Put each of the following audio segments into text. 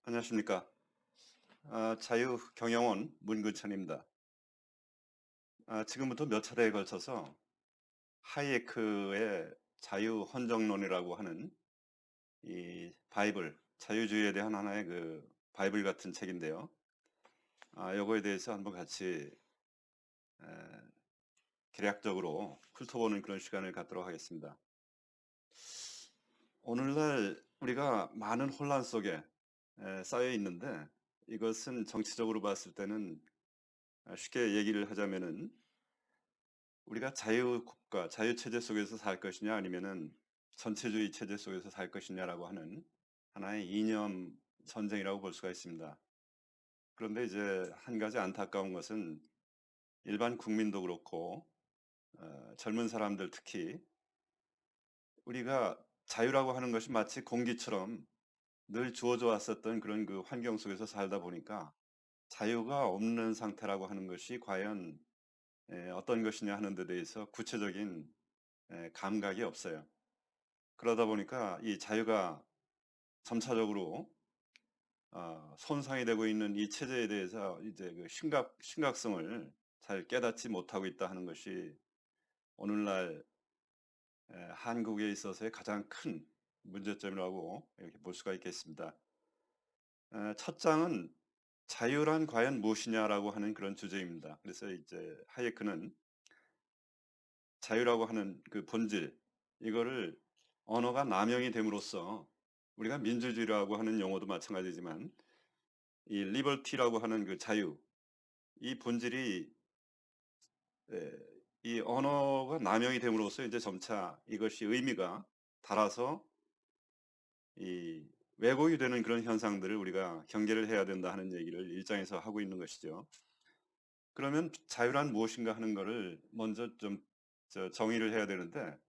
안녕하십니까. 자유경영원 문근찬입니다. 지금부터 몇 차례에 걸쳐서 하이에크의 자유헌정론이라고 하는 이 바이블, 자유주의에 대한 하나의 그 바이블 같은 책인데요. 요거에 대해서 한번 같이 에, 개략적으로 훑어보는 그런 시간을 갖도록 하겠습니다. 오늘날 우리가 많은 혼란 속에 쌓여 있는데, 이것은 정치적으로 봤을 때는 쉽게 얘기를 하자면은 우리가 자유국가, 자유체제 속에서 살 것이냐 아니면은 전체주의 체제 속에서 살 것이냐라고 하는 하나의 이념 전쟁이라고 볼 수가 있습니다. 그런데 이제 한 가지 안타까운 것은 일반 국민도 그렇고 젊은 사람들 특히 우리가 자유라고 하는 것이 마치 공기처럼 늘 주어져 왔었던 그런 그 환경 속에서 살다 보니까 자유가 없는 상태라고 하는 것이 과연 어떤 것이냐 하는 데 대해서 구체적인 감각이 없어요. 그러다 보니까 이 자유가 점차적으로 손상이 되고 있는 이 체제에 대해서 이제 그 심각성을 잘 깨닫지 못하고 있다 하는 것이 오늘날 한국에 있어서의 가장 큰 문제점이라고 이렇게 볼 수가 있겠습니다. 첫 장은 자유란 과연 무엇이냐라고 하는 그런 주제입니다. 그래서 이제 하이에크는 자유라고 하는 그 본질, 이거를 언어가 남용이 됨으로써 우리가 민주주의라고 하는 용어도 마찬가지지만 이 리버티라고 하는 그 자유, 이 본질이 에, 이 언어가 남용이 됨으로써 이제 점차 이것이 의미가 달아서 이 왜곡이 되는 그런 현상들을 우리가 경계를 해야 된다 하는 얘기를 일장에서 하고 있는 것이죠. 그러면 자유란 무엇인가 하는 거를 먼저 좀 정의를 해야 되는데,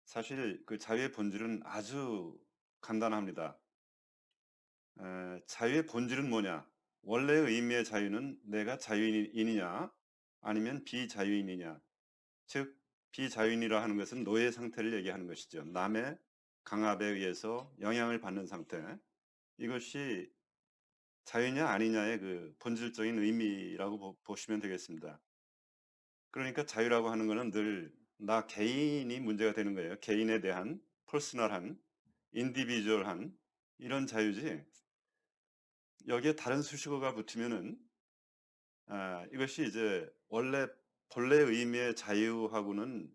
사실 그 자유의 본질은 아주 간단합니다. 자유의 본질은 뭐냐? 원래의 의미의 자유는 내가 자유인이냐 아니면 비자유인이냐. 즉 비자유인이라 하는 것은 노예 상태를 얘기하는 것이죠. 남의 강압에 의해서 영향을 받는 상태. 이것이 자유냐 아니냐의 그 본질적인 의미라고 보시면 되겠습니다. 그러니까 자유라고 하는 것은 늘 나 개인이 문제가 되는 거예요. 개인에 대한 퍼스널한, 인디비주얼한 이런 자유지, 여기에 다른 수식어가 붙으면은 이것이 이제 원래 본래 의미의 자유하고는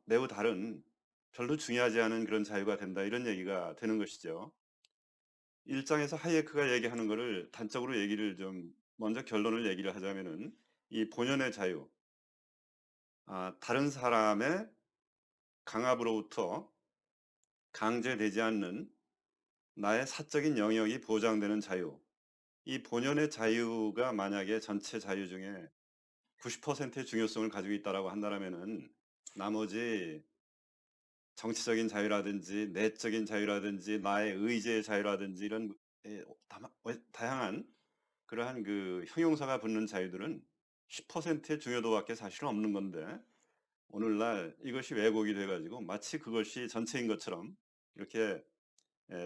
매우 다른, 별로 중요하지 않은 그런 자유가 된다, 이런 얘기가 되는 것이죠. 1장에서 하이에크가 얘기하는 거를 단적으로 얘기를 좀 먼저 결론을 얘기를 하자면은 이 본연의 자유, 다른 사람의 강압으로부터 강제되지 않는 나의 사적인 영역이 보장되는 자유, 이 본연의 자유가 만약에 전체 자유 중에 90%의 중요성을 가지고 있다라고 한다면은 나머지 정치적인 자유라든지 내적인 자유라든지 나의 의지의 자유라든지 이런 다양한 그러한 그 형용사가 붙는 자유들은 10%의 중요도밖에 사실은 없는 건데, 오늘날 이것이 왜곡이 돼가지고 마치 그것이 전체인 것처럼 이렇게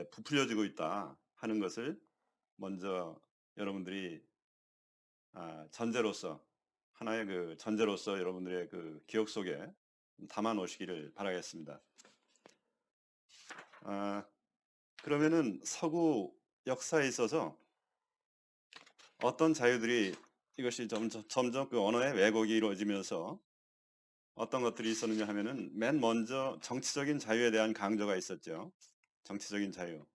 부풀려지고 있다 하는 것을 먼저 여러분들이 전제로서, 하나의 그 전제로서 여러분들의 그 기억 속에 담아 놓으시기를 바라겠습니다. 그러면은 서구 역사에 있어서 어떤 자유들이, 이것이 점점 그 언어의 왜곡이 이루어지면서 어떤 것들이 있었느냐 하면은 맨 먼저 정치적인 자유에 대한 강조가 있었죠. 정치적인 자유.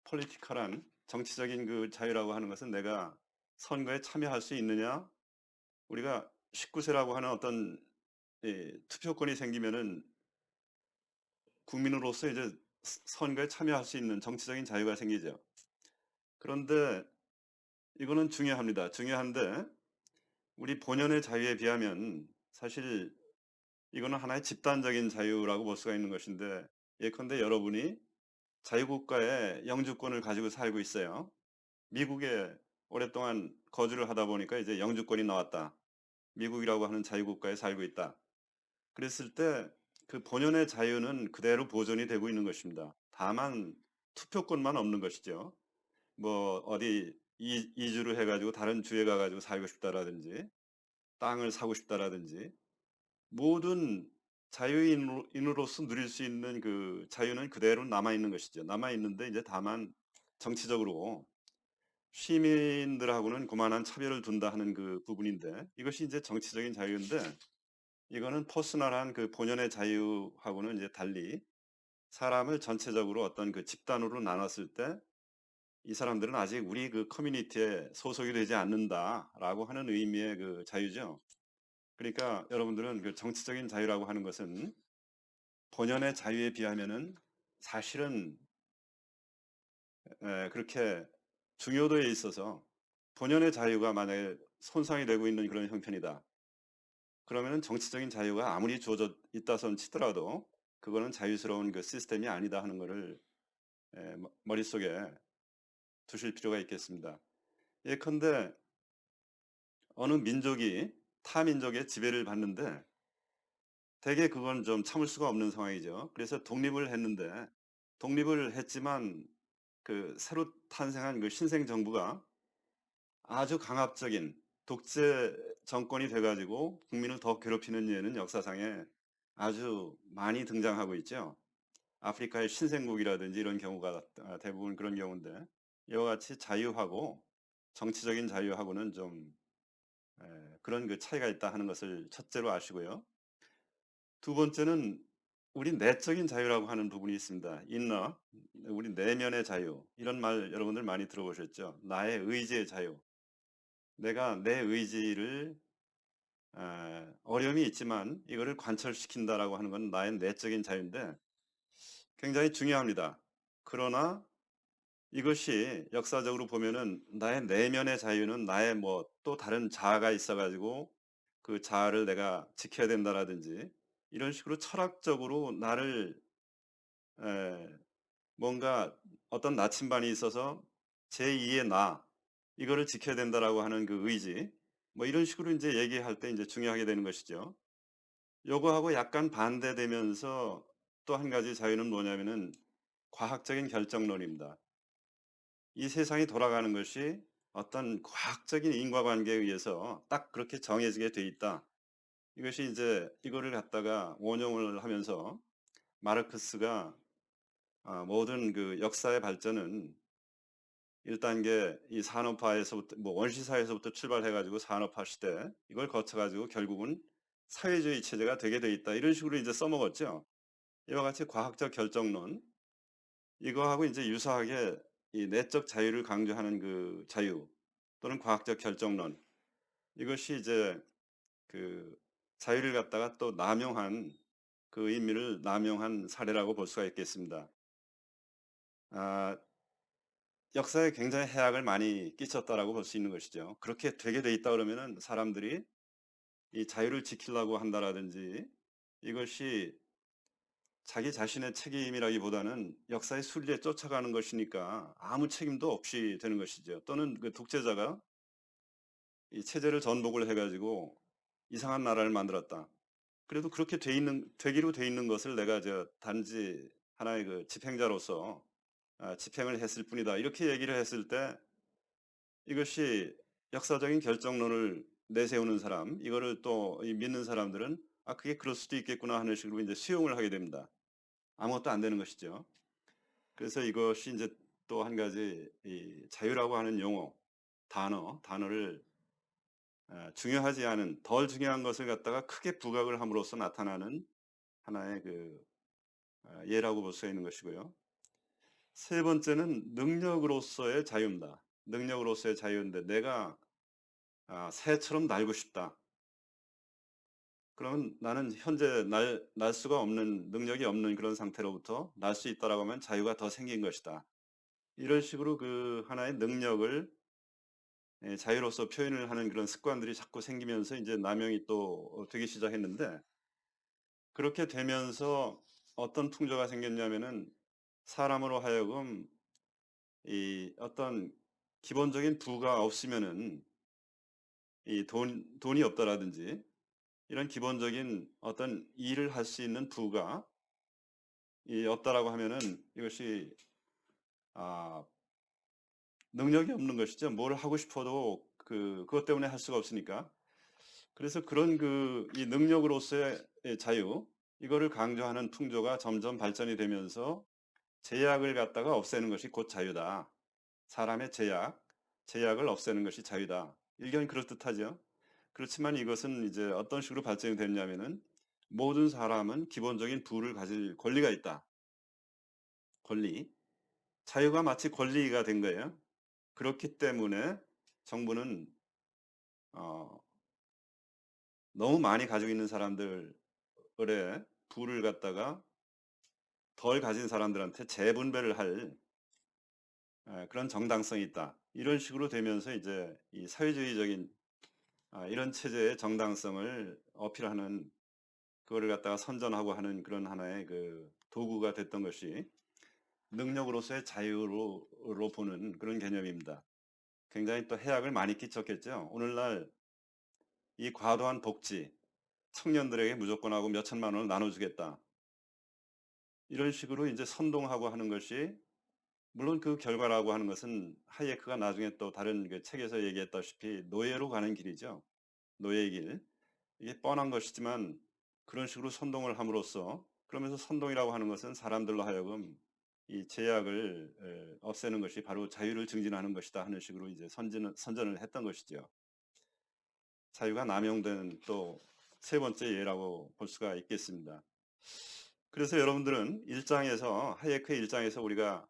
폴리티컬한 정치적인 그 자유라고 하는 것은 내가 선거에 참여할 수 있느냐, 우리가 19세라고 하는 어떤 투표권이 생기면은 국민으로서 이제 선거에 참여할 수 있는 정치적인 자유가 생기죠. 그런데 이거는 중요합니다. 중요한데 우리 본연의 자유에 비하면 사실 이거는 하나의 집단적인 자유라고 볼 수가 있는 것인데, 예컨대 여러분이 자유국가의 영주권을 가지고 살고 있어요. 미국에 오랫동안 거주를 하다 보니까 이제 영주권이 나왔다. 미국이라고 하는 자유국가에 살고 있다. 그랬을 때 그 본연의 자유는 그대로 보존이 되고 있는 것입니다. 다만 투표권만 없는 것이죠. 뭐 어디 이주를 해가지고 다른 주에 가가지고 살고 싶다라든지 땅을 사고 싶다라든지 모든 자유인으로서 누릴 수 있는 그 자유는 그대로 남아 있는 것이죠. 남아 있는데 이제 다만 정치적으로 시민들하고는 그만한 차별을 둔다 하는 그 부분인데 이것이 이제 정치적인 자유인데 이거는 퍼스널한 그 본연의 자유하고는 이제 달리 사람을 전체적으로 어떤 그 집단으로 나눴을 때 이 사람들은 아직 우리 그 커뮤니티에 소속이 되지 않는다라고 하는 의미의 그 자유죠. 그러니까 여러분들은 그 정치적인 자유라고 하는 것은 본연의 자유에 비하면은 사실은 그렇게 중요도에 있어서 본연의 자유가 만약에 손상이 되고 있는 그런 형편이다. 그러면은 정치적인 자유가 아무리 주어져 있다손 치더라도 그거는 자유스러운 그 시스템이 아니다 하는 것을 머릿속에 두실 필요가 있겠습니다. 예컨대 어느 민족이 타 민족의 지배를 받는데 대개 그건 좀 참을 수가 없는 상황이죠. 그래서 독립을 했는데 독립을 했지만 그 새로 탄생한 그 신생 정부가 아주 강압적인 독재 정권이 돼 가지고 국민을 더 괴롭히는 예는 역사상에 아주 많이 등장하고 있죠. 아프리카의 신생국이라든지 이런 경우가 대부분 그런 경우인데 이와 같이 자유하고 정치적인 자유하고는 좀 그런 그 차이가 있다 하는 것을 첫째로 아시고요. 두 번째는 우리 내적인 자유라고 하는 부분이 있습니다. 인너, 우리 내면의 자유. 이런 말 여러분들 많이 들어보셨죠? 나의 의지의 자유. 내가 내 의지를 어려움이 있지만 이거를 관철시킨다라고 하는 건 나의 내적인 자유인데 굉장히 중요합니다. 그러나 이것이 역사적으로 보면은 나의 내면의 자유는 나의 뭐 또 다른 자아가 있어가지고 그 자아를 내가 지켜야 된다라든지 이런 식으로 철학적으로 나를 에, 뭔가 어떤 나침반이 있어서 제2의 나 이거를 지켜야 된다라고 하는 그 의지 뭐 이런 식으로 이제 얘기할 때 이제 중요하게 되는 것이죠. 요거하고 약간 반대되면서 또 한 가지 자유는 뭐냐면은 과학적인 결정론입니다. 이 세상이 돌아가는 것이 어떤 과학적인 인과관계에 의해서 딱 그렇게 정해지게 돼 있다. 이것이 이제 이거를 갖다가 원용을 하면서 마르크스가 모든 그 역사의 발전은 1단계 이 산업화에서부터 뭐 원시사회에서부터 출발해 가지고 산업화 시대 이걸 거쳐 가지고 결국은 사회주의 체제가 되게 돼 있다. 이런 식으로 이제 써먹었죠. 이와 같이 과학적 결정론 이거하고 이제 유사하게 이 내적 자유를 강조하는 그 자유 또는 과학적 결정론 이것이 이제 그 자유를 갖다가 또 남용한 그 의미를 남용한 사례라고 볼 수가 있겠습니다. 아, 역사에 굉장히 해악을 많이 끼쳤다라고 볼 수 있는 것이죠. 그렇게 되게 돼 있다 그러면은 사람들이 이 자유를 지키려고 한다라든지 이것이 자기 자신의 책임이라기보다는 역사의 순리에 쫓아가는 것이니까 아무 책임도 없이 되는 것이죠. 또는 그 독재자가 이 체제를 전복을 해가지고 이상한 나라를 만들었다. 그래도 그렇게 되기로 돼 있는 것을 내가 단지 하나의 그 집행자로서 집행을 했을 뿐이다. 이렇게 얘기를 했을 때 이것이 역사적인 결정론을 내세우는 사람, 이거를 또 믿는 사람들은 그게 그럴 수도 있겠구나 하는 식으로 이제 수용을 하게 됩니다. 아무것도 안 되는 것이죠. 그래서 이것이 이제 또 한 가지 이 자유라고 하는 용어, 단어를 중요하지 않은 덜 중요한 것을 갖다가 크게 부각을 함으로써 나타나는 하나의 그 예라고 볼 수가 있는 것이고요. 세 번째는 능력으로서의 자유입니다. 능력으로서의 자유인데 내가 새처럼 날고 싶다. 그러면 나는 현재 날 수가 없는 능력이 없는 그런 상태로부터 날 수 있다라고 하면 자유가 더 생긴 것이다. 이런 식으로 그 하나의 능력을 자유로서 표현을 하는 그런 습관들이 자꾸 생기면서 이제 남용이 또 되기 시작했는데 그렇게 되면서 어떤 풍조가 생겼냐면은 사람으로 하여금 이 어떤 기본적인 부가 없으면은 이 돈이 없다라든지 이런 기본적인 어떤 일을 할 수 있는 부가 이 없다라고 하면은 이것이 아 능력이 없는 것이죠. 뭘 하고 싶어도 그것 때문에 할 수가 없으니까. 그래서 그런 이 능력으로서의 자유 이거를 강조하는 풍조가 점점 발전이 되면서 제약을 갖다가 없애는 것이 곧 자유다. 사람의 제약을 없애는 것이 자유다. 일견 그럴듯하죠. 그렇지만 이것은 이제 어떤 식으로 발전이 됐냐면은 모든 사람은 기본적인 부를 가질 권리가 있다. 권리. 자유가 마치 권리가 된 거예요. 그렇기 때문에 정부는 어 너무 많이 가지고 있는 사람들의 부를 갖다가 덜 가진 사람들한테 재분배를 할 그런 정당성이 있다. 이런 식으로 되면서 이제 이 사회주의적인 이런 체제의 정당성을 어필하는 그거를 갖다가 선전하고 하는 그런 하나의 도구가 됐던 것이 능력으로서의 자유로 보는 그런 개념입니다. 굉장히 또 해악을 많이 끼쳤겠죠. 오늘날 이 과도한 복지, 청년들에게 무조건 하고 몇 천만 원을 나눠주겠다. 이런 식으로 이제 선동하고 하는 것이 물론 그 결과라고 하는 것은 하이에크가 나중에 또 다른 책에서 얘기했다시피 노예로 가는 길이죠. 노예의 길. 이게 뻔한 것이지만 그런 식으로 선동을 함으로써 그러면서 선동이라고 하는 것은 사람들로 하여금 이 제약을 없애는 것이 바로 자유를 증진하는 것이다 하는 식으로 이제 선전을 했던 것이죠. 자유가 남용된 또 세 번째 예라고 볼 수가 있겠습니다. 그래서 여러분들은 하이에크의 일장에서 우리가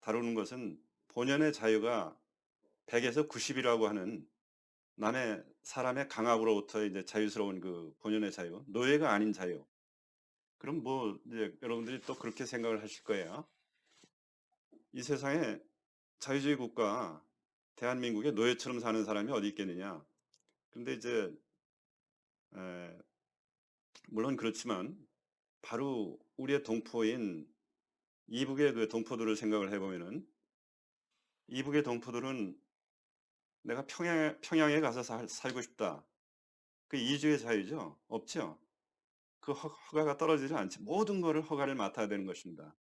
다루는 것은 본연의 자유가 100에서 90이라고 하는 사람의 강압으로부터 이제 자유스러운 그 본연의 자유, 노예가 아닌 자유. 그럼 뭐 이제 여러분들이 또 그렇게 생각을 하실 거예요. 이 세상에 자유주의 국가 대한민국에 노예처럼 사는 사람이 어디 있겠느냐. 근데 이제 에, 물론 그렇지만 바로 우리의 동포인 이북의 그 동포들을 생각을 해보면은 이북의 동포들은 내가 평양에 가서 살고 싶다. 그 이주의 자유죠. 없죠. 그 허가가 떨어지지 않지. 모든 거를 허가를 맡아야 되는 것입니다.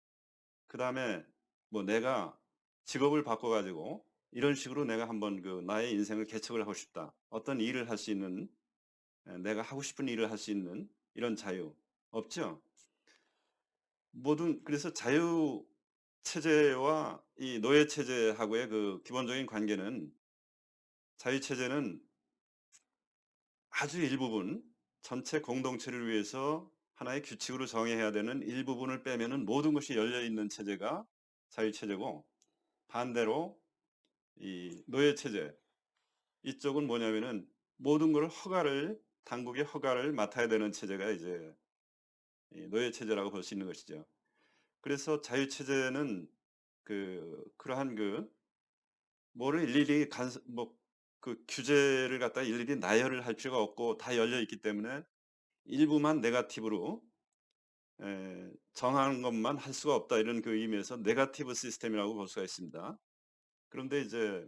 그다음에 뭐 내가 직업을 바꿔 가지고 이런 식으로 내가 한번 나의 인생을 개척을 하고 싶다. 어떤 일을 할 수 있는 내가 하고 싶은 일을 할 수 있는 이런 자유 없죠. 그래서 자유 체제와 이 노예 체제하고의 그 기본적인 관계는 자유 체제는 아주 일부분 전체 공동체를 위해서 하나의 규칙으로 정해야 되는 일부분을 빼면은 모든 것이 열려 있는 체제가 자유 체제고 반대로 이 노예 체제 이쪽은 뭐냐면은 모든 걸 당국의 허가를 맡아야 되는 체제가 이제 이 노예 체제라고 볼 수 있는 것이죠. 그래서 자유 체제는 그러한 뭐를 일일이 규제를 갖다 일일이 나열을 할 필요가 없고 다 열려 있기 때문에 일부만 네거티브로 정하는 것만 할 수가 없다 이런 의미에서 네거티브 시스템이라고 볼 수가 있습니다. 그런데 이제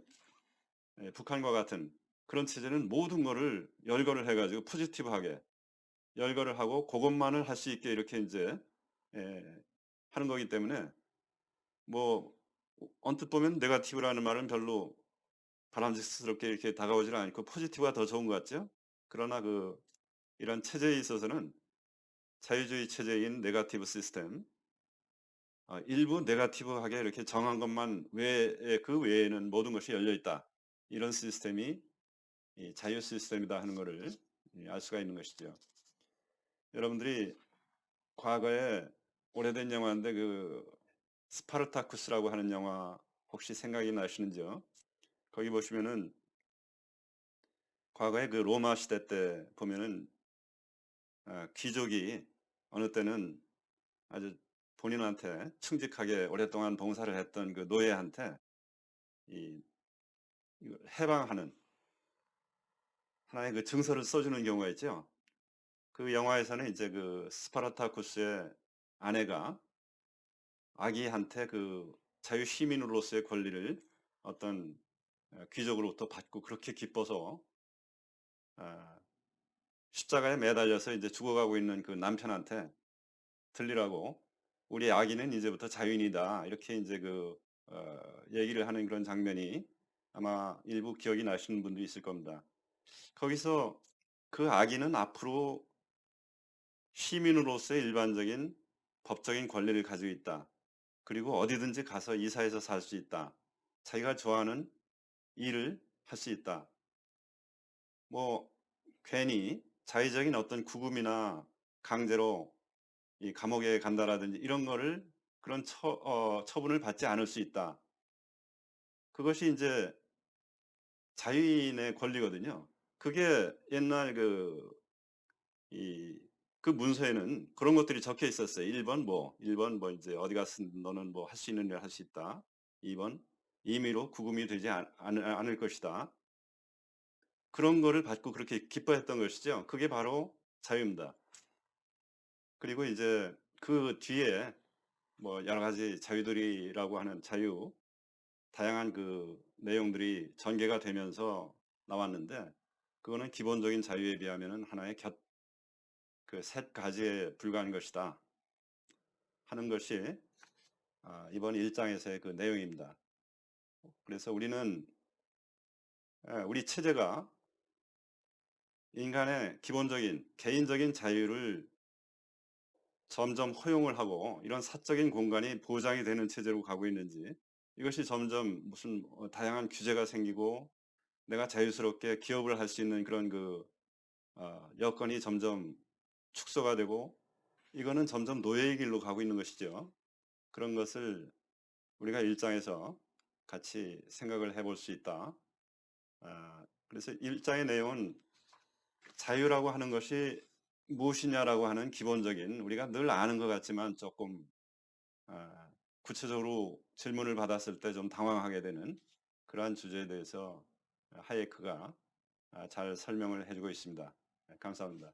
북한과 같은 그런 체제는 모든 거를 열거를 해 가지고 포지티브하게 열거를 하고 그것만을 할 수 있게 이렇게 인제 하는 거기 때문에 뭐 언뜻 보면 네거티브라는 말은 별로 바람직스럽게 이렇게 다가오지는 않고 포지티브가 더 좋은 것 같죠? 그러나 이런 체제에 있어서는 자유주의 체제인 네거티브 시스템 일부 네거티브하게 이렇게 정한 것만 그 외에는 모든 것이 열려 있다. 이런 시스템이 이 자유 시스템이다 하는 것을 알 수가 있는 것이죠. 여러분들이 과거에 오래된 영화인데 스파르타쿠스라고 하는 영화 혹시 생각이 나시는지요? 거기 보시면은 과거에 로마 시대 때 보면은 귀족이 어느 때는 아주 본인한테 충직하게 오랫동안 봉사를 했던 그 노예한테 이 이걸 해방하는 하나의 증서를 써주는 경우가 있죠. 그 영화에서는 이제 스파르타쿠스의 아내가 아기한테 자유 시민으로서의 권리를 어떤 귀족으로부터 받고 그렇게 기뻐서 아, 십자가에 매달려서 이제 죽어가고 있는 그 남편한테 들리라고 우리 아기는 이제부터 자유인이다 이렇게 이제 얘기를 하는 그런 장면이 아마 일부 기억이 나시는 분도 있을 겁니다. 거기서 그 아기는 앞으로 시민으로서의 일반적인 법적인 권리를 가지고 있다. 그리고 어디든지 가서 이사해서 살 수 있다. 자기가 좋아하는 일을 할 수 있다. 뭐 괜히 자의적인 어떤 구금이나 강제로 이 감옥에 간다라든지 이런 거를 그런 처분을 받지 않을 수 있다. 그것이 인제 자유인의 권리거든요. 그게 옛날 그 문서에는 그런 것들이 적혀 있었어요. 1번 뭐 인제 "어디 가서 너는 뭐 할 수 있는 일을 할 수 있다." 2번 "임의로 구금이 되지 않을 것이다." 그런 거를 받고 그렇게 기뻐했던 것이죠. 그게 바로 자유입니다. 그리고 이제 그 뒤에 뭐 여러 가지 자유들이라고 하는 자유, 다양한 그 내용들이 전개가 되면서 나왔는데 그거는 기본적인 자유에 비하면은 하나의 그 셋 가지에 불과한 것이다 하는 것이 이번 1 장에서의 그 내용입니다. 그래서 우리는 우리 체제가 인간의 기본적인 개인적인 자유를 점점 허용을 하고 이런 사적인 공간이 보장이 되는 체제로 가고 있는지, 이것이 점점 무슨 다양한 규제가 생기고 내가 자유스럽게 기업을 할 수 있는 그런 여건이 점점 축소가 되고, 이거는 점점 노예의 길로 가고 있는 것이죠. 그런 것을 우리가 일장에서 같이 생각을 해볼 수 있다. 그래서 일장의 내용은 자유라고 하는 것이 무엇이냐라고 하는 기본적인, 우리가 늘 아는 것 같지만 조금 구체적으로 질문을 받았을 때 좀 당황하게 되는 그러한 주제에 대해서 하예크가 잘 설명을 해 주고 있습니다. 감사합니다.